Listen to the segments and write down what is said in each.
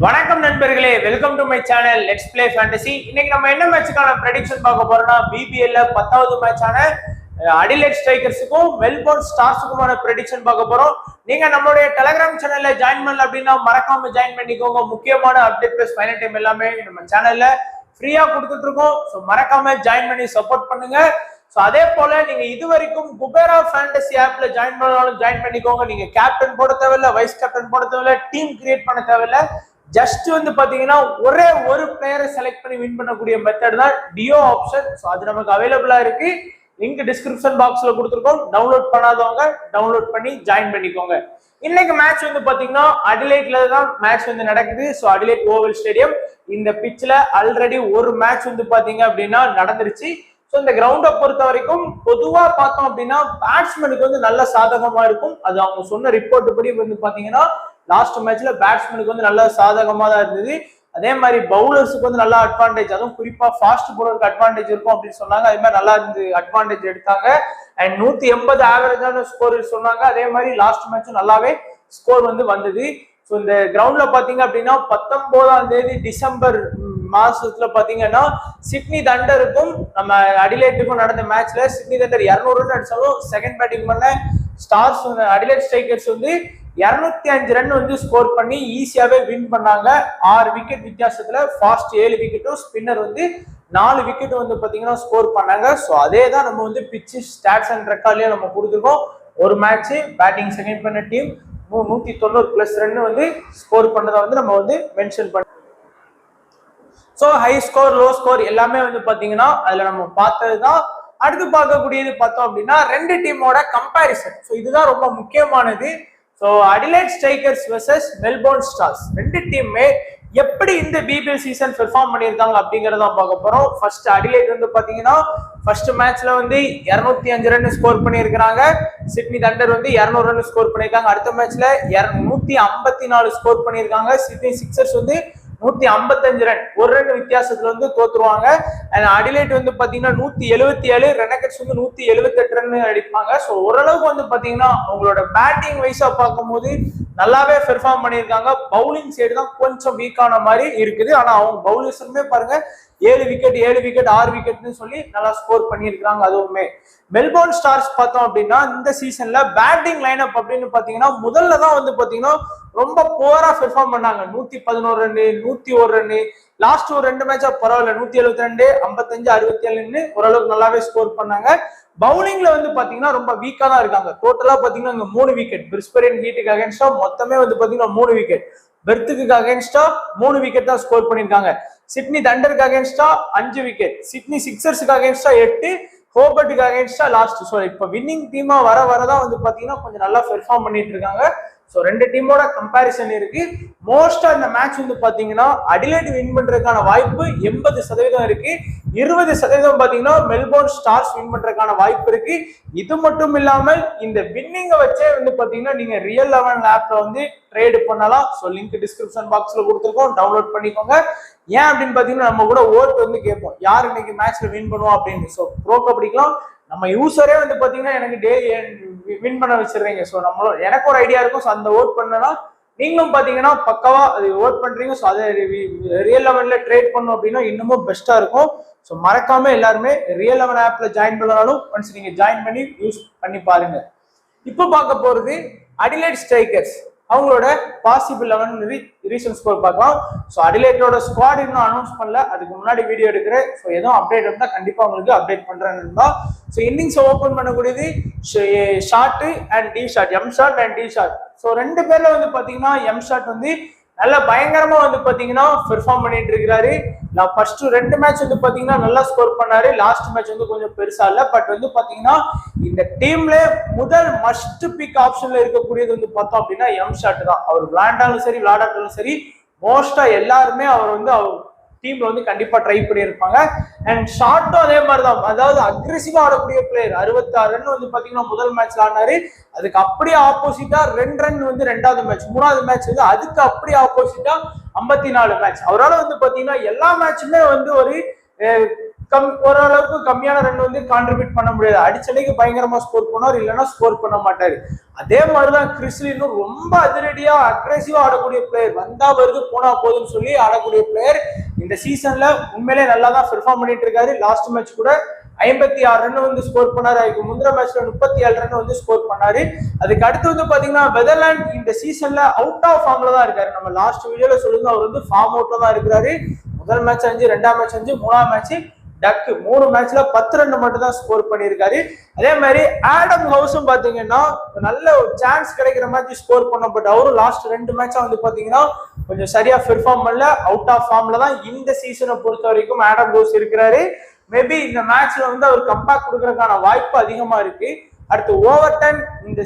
வணக்கம் நண்பர்களே, welcome to my channel let's play fantasy. இன்னைக்கு நம்ம என்ன மேட்சுக்கான ப்ரெடிக்ஷன் பார்க்க போறோம்னா பிபிஎல்ல 10வது மேட்சான அடிலைட் ஸ்ட்ரைக்கர்ஸுக்கும் மெல்போர்ன் ஸ்டார்ஸுக்குமான ப்ரெடிக்ஷன் பார்க்க போறோம். நீங்க நம்மளுடைய டெலிகிராம் சேனல்ல ஜாயின் பண்ணல அப்படின்னா மறக்காம ஜாயின் பண்ணிக்கோங்க. முக்கியமான அப்டேட் பிளஸ் ஃபைனல் டைம் எல்லாமே நம்ம சேனல்ல ஃப்ரீயா கொடுத்துட்டு இருக்கோம். ஸோ மறக்காம ஜாயின் பண்ணி சப்போர்ட் பண்ணுங்க. ஸோ அதே போல நீங்க இது வரைக்கும் குபேரா ஃபேண்டசி ஆப்ல ஜாயின் பண்ணாலும் ஜாயின் பண்ணிக்கோங்க. நீங்க கேப்டன் போட தேவையில்ல, வைஸ் கேப்டன் போட தேவையில்ல, டீம் கிரியேட் பண்ண தேவையில்ல. ஜஸ்ட் வந்து பாத்தீங்கன்னா ஒரே ஒரு பிளேயரை செலக்ட் பண்ணி வின் பண்ணக்கூடிய மெத்தட் தான் டியோ ஆப்ஷன். ஸோ அது நமக்கு அவைலபிளா இருக்கு. லிங்க் டிஸ்கிரிப்ஷன் பாக்ஸ்ல கொடுத்துருக்கோம். டவுன்லோட் பண்ணாதவங்க டவுன்லோட் பண்ணி ஜாயின் பண்ணிக்கோங்க. இன்னைக்கு மேட்ச் வந்து பாத்தீங்கன்னா அடிலைட்ல தான் மேட்ச் வந்து நடக்குது. ஸோ அடிலைட் ஓவல் ஸ்டேடியம் இந்த பிட்ச்ல ஆல்ரெடி ஒரு மேட்ச் வந்து பாத்தீங்க அப்படின்னா நடந்துருச்சு. ஸோ இந்த கிரவுண்டை பொறுத்த வரைக்கும் பொதுவா பார்த்தோம் அப்படின்னா பேட்ஸ்மேனுக்கு வந்து நல்ல சாதகமா இருக்கும். அது அவங்க சொன்ன ரிப்போர்ட் படி வந்து பாத்தீங்கன்னா லாஸ்ட் மேட்ச்ல பேட்ஸ்மேனுக்கு வந்து நல்ல சாதகமா தான் இருந்தது. அதே மாதிரி பவுலர்ஸுக்கு வந்து நல்ல அட்வான்டேஜ், அதுவும் குறிப்பா ஃபாஸ்ட் பவுலருக்கு அட்வான்டேஜ் இருக்கும் அப்படின்னு சொன்னாங்க. அதே மாதிரி நல்லா இருந்து அட்வான்டேஜ் எடுத்தாங்க. அண்ட் 180 ஆவரேஜான ஸ்கோர் சொன்னாங்க. அதே மாதிரி லாஸ்ட் மேட்சும் நல்லாவே ஸ்கோர் வந்து வந்தது. ஸோ இந்த கிரவுண்ட்ல பாத்தீங்க அப்படின்னா 19ஆம் தேதி டிசம்பர் மாசத்துல பாத்தீங்கன்னா சிட்னி தண்டருக்கும் நம்ம அடிலைட்டுக்கும் நடந்த மேட்ச்ல சிட்னி தண்டர் 200 ரன் அடிச்சாலும் செகண்ட் பேட்டிங் பண்ண ஸ்டார்ஸ் அடிலைட் ஸ்ட்ரைக்கர்ஸ் வந்து 205 ரன் வந்து ஸ்கோர் பண்ணி ஈஸியாவே வின் பண்ணாங்க. 6 விக்கெட் வித்தியாசத்துல ஃபாஸ்ட் 7 விக்கெட்டும் ஸ்பின்னர் வந்து 4 விக்கெட் வந்து பாத்தீங்கன்னா ஸ்கோர் பண்ணாங்க. ஸோ அதே தான் நம்ம வந்து பிச்சு ஸ்டாட்ஸ் அண்ட் ரெக்கார்ட்லயே நம்ம கொடுத்துருக்கோம். ஒரு மேட்ச் பேட்டிங் செகண்ட் பண்ண டீம் 190+ ரன் வந்து ஸ்கோர் பண்ணதை வந்து நம்ம வந்து மென்ஷன் பண்ண. So high score low score எல்லாமே வந்து பாத்தீங்கன்னா அதுல நம்ம பார்த்ததுதான். அடுத்து பார்க்கக்கூடியது பார்த்தோம் அப்படின்னா ரெண்டு டீமோட கம்பேரிசன். ஸோ இதுதான் ரொம்ப முக்கியமானது. So Adelaide strikers versus Melbourne stars ரெண்டு டீமுமே எப்படி இந்த பிபிஎல் சீசன் பெர்ஃபார்ம் பண்ணியிருக்காங்க அப்படிங்கறத பார்க்க போறோம். ஃபர்ஸ்ட் அடிலைட் வந்து பாத்தீங்கன்னா ஃபர்ஸ்ட் மேட்ச்ல வந்து 205 ரன் ஸ்கோர் பண்ணியிருக்காங்க. சிட்னி தண்டர் வந்து 200 ரன் ஸ்கோர் பண்ணியிருக்காங்க. அடுத்த மேட்ச்ல 154 ஸ்கோர் பண்ணியிருக்காங்க. சிட்னி சிக்ஸர்ஸ் வந்து 155 ரன், ஒரு ரன் வித்தியாசத்துல வந்து தோத்துருவாங்க. அண்ட் அடிலைட் வந்து பாத்தீங்கன்னா 177, ரெனகட்ஸ் வந்து 178 ரன் அடிப்பாங்க. ஸோ ஓரளவுக்கு வந்து பாத்தீங்கன்னா அவங்களோட பேட்டிங் வைஸா பார்க்கும்போது நல்லாவே பெர்ஃபார்ம் பண்ணியிருக்காங்க. பவுலிங் சைடு தான் கொஞ்சம் வீக்கான மாதிரி இருக்குது. ஆனா அவங்க பவுலர்ஸுமே பாருங்க 7 விக்கெட் 6 விக்கெட்னு சொல்லி நல்லா ஸ்கோர் பண்ணியிருக்காங்க. அதுவுமே மெல்போர்ன் ஸ்டார்ஸ் பார்த்தோம் அப்படின்னா இந்த சீசன்ல பேட்டிங் லைன் அப் அப்படின்னு பாத்தீங்கன்னா முதல்ல தான் வந்து பாத்தீங்கன்னா ரொம்ப போரா பெர்ஃபார்ம் பண்ணாங்க. 111 ரன் 101 ரன், லாஸ்ட் ஒரு 2 மேட்சா பரவாயில்ல 172 55 67 ஓரளவுக்கு நல்லாவே ஸ்கோர் பண்ணாங்க. பவுலிங்ல வந்து பாத்தீங்கன்னா ரொம்ப வீக்கா தான் இருக்காங்க. டோட்டலா பாத்தீங்கன்னா இங்க 3 விக்கெட், பிரிஸ்பெரின் ஹீட்டுக்கு அகேன்ஸ்டா மொத்தமே வந்து பாத்தீங்கன்னா 3 விக்கெட், பெர்த்துக்கு அகேன்ஸ்டா 3 விக்கெட் தான் ஸ்கோர் பண்ணிருக்காங்க. சிட்னி தண்டருக்கு அகேன்ஸ்டா 5 விக்கெட், சிட்னி சிக்ஸர்ஸுக்கு அகேன்ஸ்டா 8, ஹோபர்ட்டுக்கு அகேன்ஸ்டா லாஸ்ட். ஸோ இப்போ வின்னிங் டீமா வரதான் வந்து பாத்தீங்கன்னா கொஞ்சம் நல்லா பெர்ஃபார்ம் பண்ணிட்டு இருக்காங்க. ஸோ ரெண்டு டீமோட கம்பேரிசன் இருக்கு. மோஸ்டா இந்த மேட்ச் வந்து பாத்தீங்கன்னா அடிலைட் வின் பண்றதுக்கான வாய்ப்பு 80% இருக்கு. 20% பாத்தீங்கன்னா மெல்போர்ன் ஸ்டார்ஸ் வின் பண்றதுக்கான வாய்ப்பு இருக்கு. இது மட்டும் இல்லாமல் இந்த வின்னிங்கை வச்சே வந்து பாத்தீங்கன்னா நீங்க ரியல் 11 ஆப்ல வந்து ட்ரேட் பண்ணலாம். ஸோ லிங்க் டிஸ்கிரிப்ஷன் பாக்ஸ்ல கொடுத்துருக்கோம், டவுன்லோட் பண்ணிக்கோங்க. ஏன் அப்படின்னு பாத்தீங்கன்னா நம்ம கூட ஓட் வந்து கேட்போம் யார் இன்னைக்கு மேட்ச்ல வின் பண்ணுவோம் அப்படின்னு. ஸோ ப்ரோ கபடிக்கலாம் நம்ம யூசரே வந்து பாத்தீங்கன்னா எனக்கு டே வின் பண்ண வச்சிடுறீங்க. ஸோ நம்மளோட எனக்கு ஒரு ஐடியா இருக்கும். ஸோ அந்த ஓட் பண்ணனா நீங்களும் பாத்தீங்கன்னா பக்கவா அது ஓட் பண்றீங்க. ஸோ அதை ரியல் 11ல ட்ரேட் பண்ணும் அப்படின்னா இன்னமும் பெஸ்டா இருக்கும். ஸோ மறக்காம எல்லாருமே ரியல் 11 ஆப்ல ஜாயின் பண்ணாலும் ஒன்ஸ் நீங்க ஜாயின் பண்ணி யூஸ் பண்ணி பாருங்க. இப்போ பார்க்க போறது அடிலைட் ஸ்ட்ரைக்கர்ஸ் அவங்களோட பாசிபிள் 11 ரீசன் ஸ்கோர் பார்க்கலாம். ஸோ அடிலைட்டோட ஸ்குவாட் இன்னும் அனௌன்ஸ் பண்ணல, அதுக்கு முன்னாடி வீடியோ எடுக்கிறேன். ஸோ எதுவும் அப்டேட் இருந்தால் கண்டிப்பா உங்களுக்கு அப்டேட் பண்றேன்னு. ஸோ இன்னிங்ஸ் ஓப்பன் பண்ணக்கூடியது Short and D Short, M Short and D Short. So ரெண்டு பேர்ல வந்து பாத்தீங்கன்னா எம் ஷார்ட் வந்து நல்லா பயங்கரமா வந்து பாத்தீங்கன்னா பெர்ஃபார்ம் பண்ணிட்டு இருக்கிறாரு. நான் ஃபர்ஸ்ட் 2 மேட்ச் வந்து பாத்தீங்கன்னா நல்லா ஸ்கோர் பண்ணாரு. லாஸ்ட் மேட்ச் வந்து கொஞ்சம் பெருசா இல்ல. பட் வந்து பாத்தீங்கன்னா இந்த டீம்ல முதல் மஸ்ட் பிக் ஆப்ஷன்ல இருக்கக்கூடியது வந்து பார்த்தோம் அப்படின்னா எம் ஷாட் தான். அவர் விளையாண்டாலும் சரி விளையாடாட்டாலும் சரி மோஸ்டா எல்லாருமே அவர் வந்து அவர் டீம்ல வந்து கண்டிப்பா ட்ரை பண்ணியிருப்பாங்க. அண்ட் ஷார்ட்டும் அதே மாதிரிதான், அதாவது அக்ரெசிவா ஆடக்கூடிய பிளேயர். 66 ரன் வந்து பாத்தீங்கன்னா முதல் மேட்ச்ல ஆனாரு. அதுக்கு அப்படியே ஆப்போசிட்டா 2 ரன் வந்து 2வது மேட்ச், 3வது மேட்ச் வந்து அதுக்கு அப்படியே ஆப்போசிட்டா 54 மேட்ச். அவரால் வந்து பாத்தீங்கன்னா எல்லா மேட்சுமே வந்து ஒரு ஓரளவுக்கு கம்மியான ரன் வந்து கான்ட்ரிபியூட் பண்ண முடியாது. அடிச்சலைக்கு பயங்கரமா ஸ்கோர் பண்ணுவார், இல்லைன்னா ஸ்கோர் பண்ண மாட்டாரு. அதே மாதிரிதான் கிறிஸ்லினும் ரொம்ப அதிரடியா அக்ரெசிவா ஆடக்கூடிய பிளேயர். வந்தா வருது போனா போதுன்னு சொல்லி ஆடக்கூடிய பிளேயர். இந்த சீசன்ல உண்மையிலே நல்லா தான் பெர்ஃபார்ம் பண்ணிட்டு இருக்காரு. லாஸ்ட் மேட்ச் கூட 56 ரன் வந்து ஸ்கோர் பண்ணாரு. அதுக்கு முந்தின மேட்ச்ல 37 ரன் வந்து ஸ்கோர் பண்ணாரு. அதுக்கு அடுத்து வந்து பாத்தீங்கன்னா வெதர்லாண்ட் இந்த சீசன்ல அவுட் ஆஃப் ஃபார்ம்ல தான் இருக்காரு. நம்ம லாஸ்ட் வீடியோல சொல்லுங்க, அவர் வந்து ஃபார்ம் அவுட்ல தான் இருக்கிறாரு. முதல் மேட்ச் 5, ரெண்டாம் மேட்ச் 5, மூணாம் மேட்ச் டக்கு 3 மேட்ச்ல 10 ரன் மட்டும் தான் ஸ்கோர் பண்ணியிருக்காரு. அதே மாதிரி ஆடம் ஹவுஸும் பாத்தீங்கன்னா நல்ல ஒரு சான்ஸ் கிடைக்கிற மாதிரி ஸ்கோர் பண்ண, பட் அவரும் லாஸ்ட் 2 மேட்சா வந்து பாத்தீங்கன்னா கொஞ்சம் சரியா பெர்ஃபார்ம் பண்ணல, அவுட் ஆஃப் ஃபார்ம்ல தான் இந்த சீசனை பொறுத்த வரைக்கும் ஆடம் ஹவுஸ் இருக்கிறாரு. மேபி இந்த மேட்ச்ல வந்து அவர் கம்பேக் கொடுக்கறதுக்கான வாய்ப்பு அதிகமா இருக்கு. அடுத்து ஓவர்டன் இந்த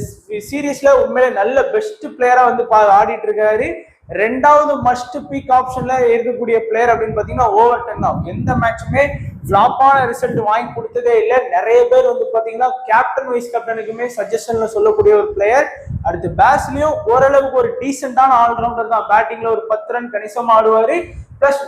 சீரீஸ்ல உண்மையிலே நல்ல பெஸ்ட் பிளேயரா வந்து ஆடிட்டு இருக்காரு. ரெண்டாவது மஸ்ட் பீக் ஆப்ஷன்ல இருக்கக்கூடிய பிளேயர் அப்படின்னு பாத்தீங்கன்னா ஓவர்டன் தான். எந்த மேட்சுமே ஃபிளாப்பான ரிசல்ட் வாங்கி கொடுத்ததே இல்லை. நிறைய பேர் வந்து பாத்தீங்கன்னா கேப்டன் வைஸ் கேப்டனுக்குமே சஜஷன்ல சொல்லக்கூடிய ஒரு பிளேயர். அடுத்து பேட்ஸ்லயும் ஓரளவுக்கு ஒரு டீசென்டான ஆல்ரவுண்டர் தான். பேட்டிங்ல ஒரு 10 ரன் கணிசமா ஆடுவாரு. பிளஸ்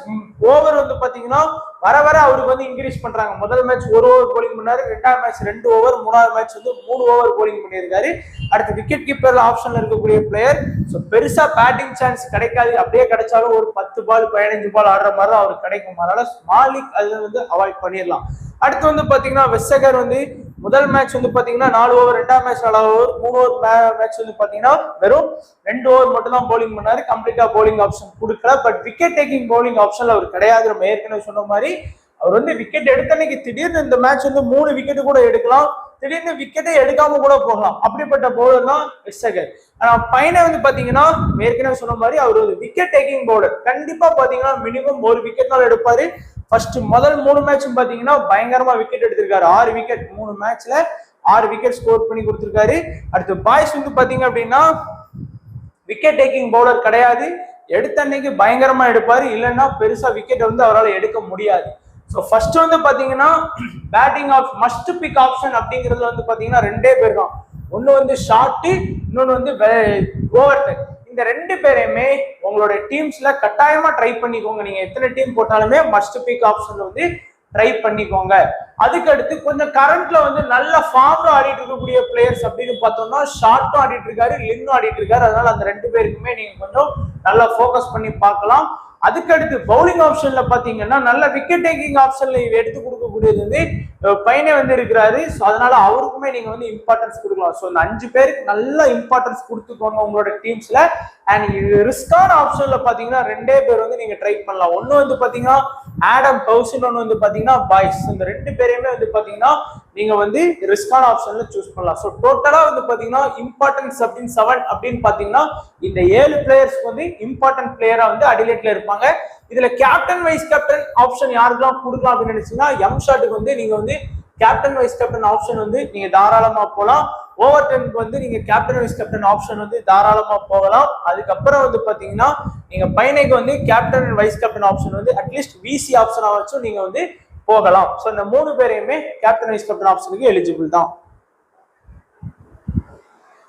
ஓவர் வந்து பாத்தீங்கன்னா வர வர அவருக்கு வந்து இன்க்ரீஸ் பண்றாங்க. முதல் மேட்ச் 1 ஓவர் போலிங் பண்ணாரு, ரெண்டாவது மேட்ச் 2 ஓவர், மூணாவது மேட்ச் வந்து 3 ஓவர் போலிங் பண்ணியிருக்காரு. அடுத்து விக்கெட் கீப்பர் ஆப்ஷன்ல இருக்கக்கூடிய பிளேயர். ஸோ பெருசா பேட்டிங் சான்ஸ் கிடைக்காது. அப்படியே கிடைச்சாலும் ஒரு 10 பால் 15 பால் ஆடுற மாதிரி தான் அவருக்கு கிடைக்கும். அதனால ஸ்மால் லீக் அதுல வந்து அவாய்ட் பண்ணிடலாம். அடுத்து வந்து பாத்தீங்கன்னா வெஸ்ஸகர் வந்து முதல் மேட்ச் வந்து பாத்தீங்கன்னா 4 ஓவர், ரெண்டாம் மேட்ச் 4 ஓவர், 3 ஓவர் மேட்ச் வந்து பாத்தீங்கன்னா வெறும் 2 ஓவர் மட்டும் தான் போலிங் பண்ணாரு. கம்ப்ளீட்டா போலிங் ஆப்ஷன் கொடுக்கல. பட் விக்கெட் டேக்கிங் போலிங் ஆப்ஷன்ல அவர் கிடையாது. நம்ம ஏற்கனவே சொன்ன மாதிரி அவர் வந்து விக்கெட் எடுத்த அன்னைக்கு திடீர்னு இந்த மேட்ச் வந்து 3 விக்கெட் கூட எடுக்கலாம், திடீர்னு விக்கெட்டே எடுக்காம கூட போகலாம். அப்படிப்பட்ட பவுலர் தான் வெஸ்ஸகர். ஆனா பையனை வந்து பாத்தீங்கன்னா ஏற்கனவே சொன்ன மாதிரி அவர் ஒரு விக்கெட் டேக்கிங் பவுலர். கண்டிப்பா பாத்தீங்கன்னா மினிமம் 1 விக்கெட்னால எடுப்பாரு. ஃபர்ஸ்ட் முதல் 3 மேட்சும் பாத்தீங்கன்னா பயங்கரமா விக்கெட் எடுத்திருக்காரு. 6 விக்கெட் 3 மேட்ச்ல 6 விக்கெட் ஸ்கோர் பண்ணி கொடுத்திருக்காரு. அடுத்து பாய்ஸ் வந்து பாத்தீங்க அப்படின்னா விக்கெட் டேக்கிங் பவுலர் கிடையாது. எடுத்த அன்னைக்கு பயங்கரமா எடுப்பாரு, இல்லைன்னா பெருசா விக்கெட் வந்து அவரால் எடுக்க முடியாது. ஸோ ஃபர்ஸ்ட் வந்து பாத்தீங்கன்னா batting of must pick option அப்படிங்கிறதுல வந்து பாத்தீங்கன்னா 2 பேர் தான். ஒன்னு வந்து ஷார்ட், இன்னொன்னு வந்து ஓவர்டன். இந்த 2 பேரையுமே உங்களோட டீம்ஸ்ல கட்டாயமா ட்ரை பண்ணிக்கோங்க. நீங்க எத்தனை டீம் போட்டாலுமே மஸ்ட் பிக் ஆப்ஷன் வந்து ட்ரை பண்ணிக்கோங்க. அதுக்கு அடுத்து கொஞ்சம் கரண்ட்ல வந்து நல்ல ஃபார்ம்ல ஆடிட்டு இருக்கக்கூடிய பிளேயர்ஸ் அப்படின்னு பார்த்தோம்னா ஷார்ட்டும் ஆடிட்டு இருக்காரு, லின்னும் ஆடிட்டு இருக்காரு. அதனால அந்த 2 பேருக்குமே நீங்க கொஞ்சம் நல்லா ஃபோக்கஸ் பண்ணி பார்க்கலாம். அதுக்கு அடுத்து பவுலிங் ஆப்ஷன்ல பாத்தீங்கன்னா நல்ல விக்கெட் டேக்கிங் ஆப்ஷன்ல எடுத்து கொடுக்கக்கூடியது வந்து பையனே வந்து இருக்கிறாரு. ஸோ அதனால அவருக்குமே நீங்க வந்து இம்பார்ட்டன்ஸ் கொடுக்கலாம். ஸோ இந்த 5 பேருக்கு நல்ல இம்பார்ட்டன்ஸ் கொடுத்துக்கோங்க உங்களோட டீம்ஸ்ல. அண்ட் ரிஸ்கான ஆப்ஷன்ல பாத்தீங்கன்னா 2 பேர் வந்து நீங்க ட்ரை பண்ணலாம். ஒன்னு வந்து பாத்தீங்கன்னா ஆடம் ஹவுஸ், ஒன்னு வந்து பாத்தீங்கன்னா பாய்ஸ். இந்த 2 பேரையுமே வந்து பாத்தீங்கன்னா நீங்க வந்து ரிஸ்கான ஆப்ஷன்ல சூஸ் பண்ணலாம். ஸோ டோட்டலா வந்து பாத்தீங்கன்னா இம்பார்ட்டன்ஸ் அப்படின்னு 7 அப்படின்னு பாத்தீங்கன்னா இந்த 7 பிளேயர்ஸ் வந்து இம்பார்ட்டன்ட் பிளேயரா வந்து அடிலேட்ல இருப்பாங்க. இதுல கேப்டன் வைஸ் கேப்டன் ஆப்ஷன் யாருக்கெல்லாம் கொடுக்கலாம் அப்படின்னு நினைச்சீங்கன்னா எம் ஷாட்டுக்கு வந்து நீங்க வந்து கேப்டன் வைஸ் கேப்டன் ஆப்ஷன் வந்து நீங்க தாராளமா போகலாம். ஓவர்டனுக்கு வந்து நீங்க கேப்டன் வைஸ் கேப்டன் ஆப்ஷன் வந்து தாராளமா போகலாம். அதுக்கப்புறம் வந்து பாத்தீங்கன்னா நீங்க பையனைக்கு வந்து கேப்டன் வைஸ் கேப்டன் ஆப்ஷன் வந்து அட்லீஸ்ட் விசி ஆப்ஷனா வச்சும் நீங்க வந்து போகலாம். ஸோ இந்த 3 பேரையுமே கேப்டன் வைஸ் கேப்டன் ஆப்ஷனுக்கு எலிஜிபிள் தான்.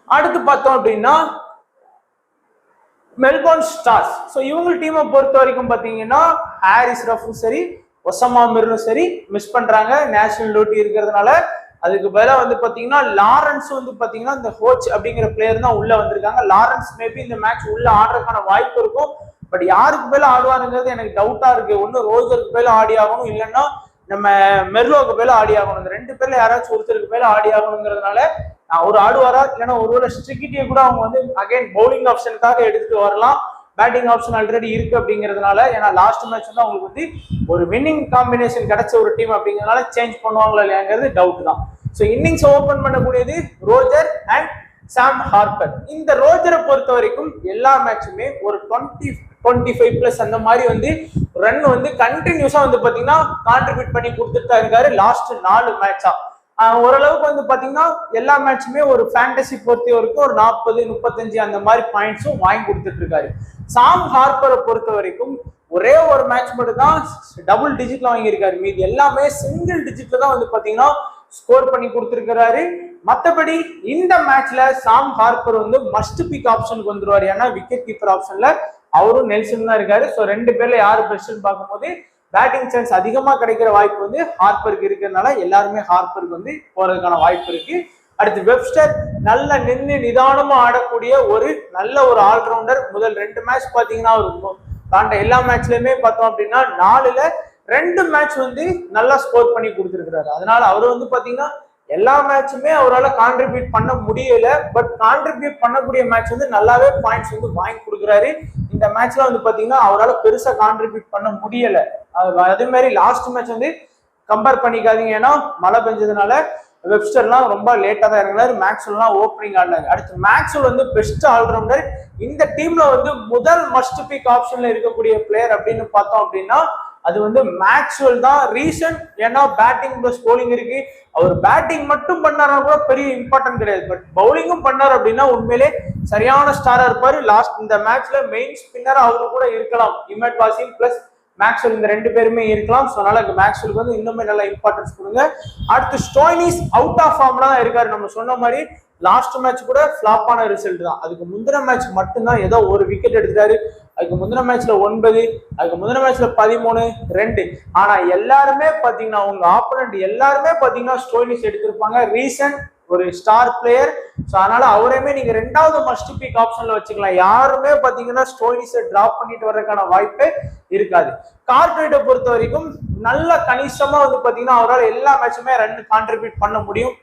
அடுத்து பார்த்தோம் அப்படின்னா மெல்போர்ன் ஸ்டார்ஸ். ஸோ இவங்க டீமை பொறுத்த வரைக்கும் பாத்தீங்கன்னா ஹாரிஸ் ரஃபும் சரி, ஒசாமா மிர்னும் சரி மிஸ் பண்றாங்க நேஷனல் டியூட்டி இருக்கிறதுனால. அதுக்கு பதிலாக வந்து பாத்தீங்கன்னா லாரன்ஸ் வந்து பாத்தீங்கன்னா இந்த ஹோச் அப்படிங்கிற பிளேயர் தான் உள்ள வந்திருக்காங்க. லாரன்ஸ் மேபி இந்த மேட்ச் உள்ள ஆடுறதுக்கான வாய்ப்பு இருக்கும். பட் யாருக்கு மேல ஆடுவாருங்கிறது எனக்கு டவுட்டா இருக்கு. ஒன்னு ரோஜருக்கு மேல ஆடி ஆகணும், இல்லைன்னா நம்ம மெர்லோக்கு மேல ஆடி ஆகணும். இந்த 2 பேர்ல யாராச்சும் ஒருத்தருக்கு மேல ஆடி ஆகணுங்கிறதுனால ஒரு ஆடுவாரா, இல்லைன்னா ஒருவேளை ஸ்ட்ரிக்கிட்டியை கூட அவங்க வந்து அகைன் பவுலிங் ஆப்ஷனுக்காக எடுத்துட்டு வரலாம். பேட்டிங் ஆப்ஷன் ஆல்ரெடி இருக்கு அப்படிங்கிறதுனால. ஏன்னா லாஸ்ட் மேட்ச் வந்து அவங்களுக்கு வந்து ஒரு வின்னிங் காம்பினேஷன் கிடைச்ச ஒரு டீம் அப்படிங்கிறதுனால சேஞ்ச் பண்ணுவாங்களா இல்லையாங்கிறது டவுட் தான். ஸோ இன்னிங்ஸ் ஓபன் பண்ணக்கூடியது ரோஜர் அண்ட் சாம் ஹார்பர். இந்த ரோஜரை பொறுத்த வரைக்கும் எல்லா மேட்சுமே ஒரு 20-25+ அந்த மாதிரி வந்து ரன் வந்து கண்டினியூஸா வந்து பாத்தீங்கன்னா கான்ட்ரிபியூட் பண்ணி கொடுத்துட்டு தான் இருக்காரு லாஸ்ட் 4 மேட்சா. ஓரளவுக்கு வந்து பாத்தீங்கன்னா எல்லா மேட்சுமே ஒரு ஃபேண்டசி பொறுத்த வரைக்கும் ஒரு 40-35 அந்த மாதிரி பாயிண்ட்ஸும் வாங்கி கொடுத்துட்டு இருக்காரு. சாம் ஹார்பரை பொறுத்த வரைக்கும் ஒரே ஒரு மேட்ச் மட்டும் தான் டபுள் டிஜிட்ல வாங்கியிருக்காரு. மீது எல்லாமே சிங்கிள் டிஜிட்ல தான் வந்து பாத்தீங்கன்னா ஸ்கோர் பண்ணி கொடுத்திருக்கிறாரு. மற்றபடி இந்த மேட்ச்ல சாம் ஹார்பர் வந்து மஸ்ட் பிக் ஆப்ஷனுக்கு வந்துருவாரு. ஏன்னா விக்கெட் கீப்பர் ஆப்ஷன்ல அவரும் நெல்சன் தான் இருக்காரு. ஸோ 2 பேர்ல யாரு பெஸ்ட்னு பார்க்கும்போது பேட்டிங் சான்ஸ் அதிகமா கிடைக்கிற வாய்ப்பு வந்து ஹார்ப்பருக்கு இருக்கிறதுனால எல்லாருமே ஹார்ப்பருக்கு வந்து போறதுக்கான வாய்ப்பு இருக்கு. அடுத்து வெப்ஸ்டர் நல்ல நிதானமா ஆடக்கூடிய ஒரு நல்ல ஒரு ஆல்ரவுண்டர். முதல் 2 மேட்ச் பாத்தீங்கன்னா ஒரு தாண்ட எல்லா மேட்ச்லயுமே பார்த்தோம் அப்படின்னா 4ல் 2 மேட்ச் வந்து நல்லா ஸ்கோர் பண்ணி கொடுத்துருக்கிறாரு. அதனால அவர் வந்து பாத்தீங்கன்னா எல்லா மேட்சுமே அவரால் கான்ட்ரிபியூட் பண்ண முடியல. பட் கான்ட்ரிபியூட் பண்ணக்கூடிய மேட்ச் வந்து நல்லாவே பாயிண்ட்ஸ் வந்து வாங்கி கொடுக்குறாரு. இந்த மேட்ச்ல வந்து பாத்தீங்கன்னா அவரால் பெருசா கான்ட்ரிபியூட் பண்ண முடியல. அதே மாதிரி லாஸ்ட் மேட்ச் வந்து கம்பேர் பண்ணிக்காதீங்க, ஏன்னா மழை பெஞ்சதுனால வெப்ஸ்டர்லாம் ரொம்ப லேட்டா தான் இறங்கினாரு. மேக்ஸ்வெல்லாம் ஓப்பனிங் ஆடினாரு. அடுத்து மேக்ஸ்வெல் வந்து பெஸ்ட் ஆல்ரவுண்டர். இந்த டீம்ல வந்து முதல் மஸ்ட் பிக் ஆப்ஷன்ல இருக்கக்கூடிய பிளேயர் அப்படின்னு பார்த்தோம் அப்படின்னா அது வந்து மேக்ஸ்வெல் தான். ரீசன் ஏன்னா பேட்டிங் பிளஸ் பவுலிங் இருக்கு. அவர் பேட்டிங் மட்டும் பண்ணாரா கூட பெரிய இம்பார்ட்டன்ட் கிடையாது, பட் பவுலிங்கும் பண்ணார் அப்படின்னா உண்மையிலே சரியான ஸ்டாரா இருப்பாரு. லாஸ்ட் இந்த மேட்ச்ல மெயின் ஸ்பின்னர் அவரு கூட இருக்கலாம். இமட் வாசிம் பிளஸ் மேக்ஸ்வெல் இந்த 2 பேருமே இருக்கலாம். ஸோ அதனால மேக்ஸ்வெலுக்கு வந்து இன்னுமே நல்ல இம்பார்ட்டன்ஸ் கொடுங்க. அடுத்து ஸ்டோய்னிஸ் அவுட் ஆஃப் ஃபார்ம்ல தான் இருக்காரு. நம்ம சொன்ன மாதிரி லாஸ்ட் மேட்ச் கூட ஃபிளாப்பான ரிசல்ட் தான். அதுக்கு முந்தின மேட்ச் மட்டும்தான் ஏதோ ஒரு விக்கெட் எடுத்தாரு. அதுக்கு முந்தின மேட்ச்ல 9, அதுக்கு முந்தின மேட்ச்ல 13, 2. ஆனா எல்லாருமே பாத்தீங்கன்னா உங்க ஆப்போனன்ட் எல்லாருமே பாத்தீங்கன்னா ஸ்டோய்னிஸ் எடுத்திருப்பாங்க. ரீசன் ஒரு ஸ்டார் பிளேயர். ஸோ அதனால அவரையுமே நீங்க 2வது மஸ்ட் பிக் ஆப்ஷன்ல வச்சுக்கலாம். யாருமே பாத்தீங்கன்னா ஸ்டோய்னிஸை டிராப் பண்ணிட்டு வர்றதுக்கான வாய்ப்பே இருக்காது. கார்பரேட்டை பொறுத்த வரைக்கும் நல்ல கணிசமா வந்து பாத்தீங்கன்னா அவரால் எல்லா மேட்சுமே ரன் கான்ட்ரிபியூட் பண்ண முடியும்.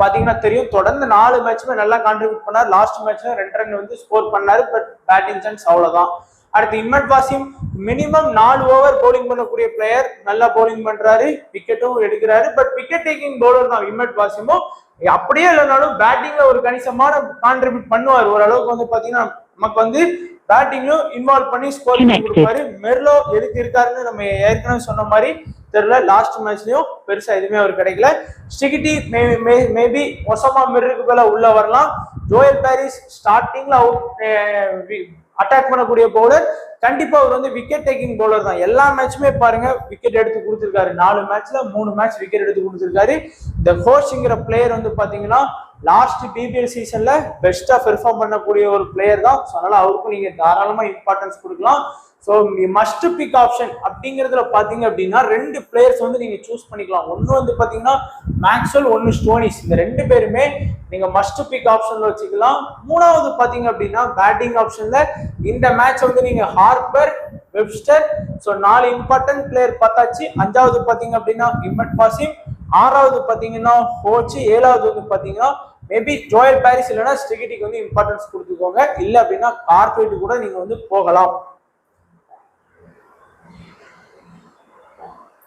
பாத்தீங்கன்னா தெரியும், தொடர்ந்து 4 மேட்சுமே நல்லா கான்ட்ரிபியூட் பண்ணார். லாஸ்ட் மேட்ச்ல 2 ரன் வந்து ஸ்கோர் பண்ணாரு. பட் பேட்டிங் சான்ஸ் அவ்வளவுதான். அடுத்து இம்மட் வாசிம் மினிமம் 4 ஓவர் பவுலிங் பண்ணக்கூடிய பிளேயர். நல்லா பவுலிங் பண்றாரு, விக்கெட்டும் எடுக்கிறாரு. பட் விக்கெட் டேக்கிங் பவுலர் தான் இம்மட் வாசிமும். அப்படியே இல்லைனாலும் பேட்டிங்ல ஒரு கணிசமான கான்ட்ரிபியூட் பண்ணுவார். ஓரளவுக்கு வந்து பாத்தீங்கன்னா நமக்கு வந்து பேட்டிங்லும் இன்வால்வ் பண்ணி ஸ்கோர் பண்ணி கொடுப்பாரு. மெர்லோ எதுக்கு இருக்காருன்னு நம்ம ஏற்கனவே சொன்ன மாதிரி தெரியல. லாஸ்ட் மேட்ச்லயும் பெருசா எதுவுமே அவர் கிடைக்கல. ஸ்டிகிட்டி மேபி ஒசாமா மிர்ருக்கு மேல உள்ள வரலாம். ஜோயல் பாரிஸ் ஸ்டார்டிங்ல அட்டாக் பண்ணக்கூடிய பவுலர். கண்டிப்பா அவர் வந்து விக்கெட் டேக்கிங் பவுலர் தான். எல்லா மேட்சுமே பாருங்க விக்கெட் எடுத்து கொடுத்திருக்காரு. 4 மேட்ச்ல 3 மேட்ச் விக்கெட் எடுத்து கொடுத்திருக்காரு. இந்த கோஷ்ங்கிற பிளேயர் வந்து பாத்தீங்கன்னா லாஸ்ட் பிபிஎல் சீசன்ல பெஸ்டா பெர்ஃபார்ம் பண்ணக்கூடிய ஒரு பிளேயர் தான். அதனால அவருக்கும் நீங்க தாராளமா இம்பார்ட்டன்ஸ் கொடுக்கலாம். ஸோ மஸ்ட் பிக் ஆப்ஷன் அப்படிங்கிறதுல பாத்தீங்க அப்படின்னா 2 பிளேயர்ஸ் வந்து நீங்க சூஸ் பண்ணிக்கலாம். ஒன்னு வந்து பாத்தீங்கன்னா மேக்ஸ்வெல், ஒன்னு ஸ்டோனிஸ். இந்த 2 பேருமே நீங்க மஸ்ட் பிக் ஆப்ஷன்ல வச்சுக்கலாம். 3வது பாத்தீங்க அப்படின்னா பேட்டிங் ஆப்ஷன்ல இந்த மேட்ச் வந்து நீங்க Harper, Webster, so 4 important player பார்த்தாச்சு. 5வது பாத்தீங்க அப்படின்னா இம்மட் வாசிம், 6வது பாத்தீங்கன்னா ஹோச், 7வது வந்து பாத்தீங்கன்னா மேபி ஜோயல் பாரிஸ் இல்லைன்னா ஸ்டிகிட்டிக்கு வந்து இம்பார்ட்டன்ஸ் கொடுத்துக்கோங்க. இல்லை அப்படின்னா கார்பரேட் கூட நீங்க வந்து போகலாம்.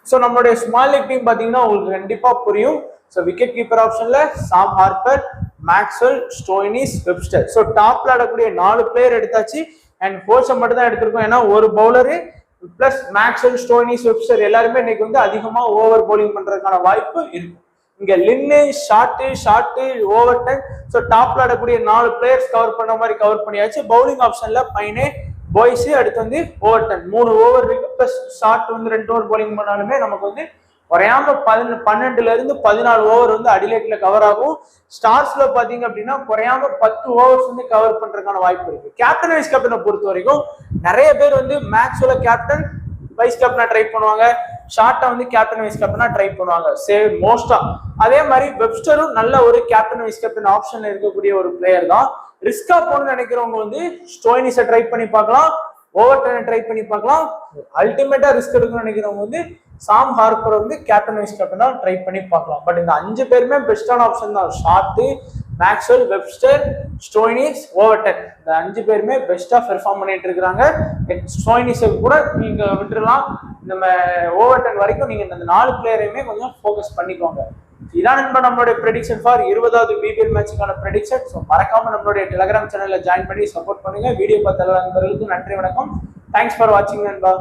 ஸோ நம்மளுடைய ஸ்மால் லீக் டீம் பார்த்தீங்கன்னா உங்களுக்கு கண்டிப்பா புரியும். ஸோ விக்கெட் கீப்பர் ஆப்ஷன்ல Sam Harper, Maxwell, Stoinis, Webster. So டாப்ல ஆடக்கூடிய 4 பிளேயர் எடுத்தாச்சு. அண்ட் கோச்சை மட்டும் தான் எடுத்திருக்கோம். ஏன்னா ஒரு bowler plus Maxwell, Stoinis, Webster எல்லாருமே இன்னைக்கு வந்து அதிகமா ஓவர் பவுலிங் பண்றதுக்கான வாய்ப்பு இருக்கும். இங்க லின்னு ஷார்ட்டு ஓவர் டைம். ஸோ டாப்ல ஆடக்கூடிய 4 பிளேயர்ஸ் கவர் பண்ண மாதிரி கவர் பண்ணியாச்சு. பவுலிங் ஆப்ஷன்ல பைனே, பாய்ஸ், அடுத்து வந்து ஓவர் 10 3 ஓவர் இருக்கு. பிளஸ் ஷார்ட் வந்து 2 ஓவர் பவுலிங் பண்ணாலுமே நமக்கு வந்து குறையாம 12ல இருந்து 14 ஓவர் வந்து அடிலேட்ல கவர் ஆகும். ஸ்டார்ஸ்ல பாத்தீங்க அப்படின்னா குறையாம 10 ஓவர்ஸ் வந்து கவர் பண்றதுக்கான வாய்ப்பு இருக்கு. கேப்டன் வைஸ் கேப்டனை பொறுத்த வரைக்கும் நிறைய பேர் வந்து மேக்ஸ்வெல்ல கேப்டன் வைஸ் கேப்டனா ட்ரை பண்ணுவாங்க. ஷார்ட்டா வந்து கேப்டன் வைஸ் கேப்டனா ட்ரை பண்ணுவாங்க. சேவ் மோஸ்டா. அதே மாதிரி வெப்ஸ்டரும் நல்ல ஒரு கேப்டன் வைஸ் கேப்டன் ஆப்ஷன்ல இருக்கக்கூடிய ஒரு பிளேயர் தான். ரிஸ்கா போகணும்னு நினைக்கிறவங்க வந்து ஸ்டோய்னிஸை ட்ரை பண்ணி பார்க்கலாம், ஓவர் 10 ட்ரை பண்ணி பார்க்கலாம். அல்டிமேட்டா ரிஸ்க் எடுக்கணும்னு நினைக்கிறவங்க வந்து சாம் ஹார்ப்பர் வந்து கேப்டன் வைஸ் கேப்டனா ட்ரை பண்ணி பார்க்கலாம். பட் இந்த 5 பேருமே பெஸ்டான ஆப்ஷன் தான். Short, Maxwell, Webster, Stoinis, over 10 இந்த 5 பேருமே பெஸ்டா பெர்ஃபார்ம் பண்ணிட்டு இருக்காங்க. ஸ்டோய்னிஸை கூட நீங்க விட்டுறலாம். நம்ம ஓவர் 10 வரைக்கும் நீங்க இந்த 4 பிளேயரையுமே கொஞ்சம் ஃபோக்கஸ் பண்ணிக்கோங்க. இதான் நண்பா நம்மளுடைய ப்ரெடிக்ஷன் ஃபார் 20வது பிபிஎல் மேட்சுக்கான ப்ரெடிக்ஷன். ஸோ மறக்காம நம்மளுடைய டெலிகிராம் சேனல்ல ஜாயின் பண்ணி சப்போர்ட் பண்ணுங்க. வீடியோ பார்த்த நண்பர்களுக்கு நன்றி, வணக்கம். தேங்க்ஸ் ஃபார் வாட்சிங் நண்பா.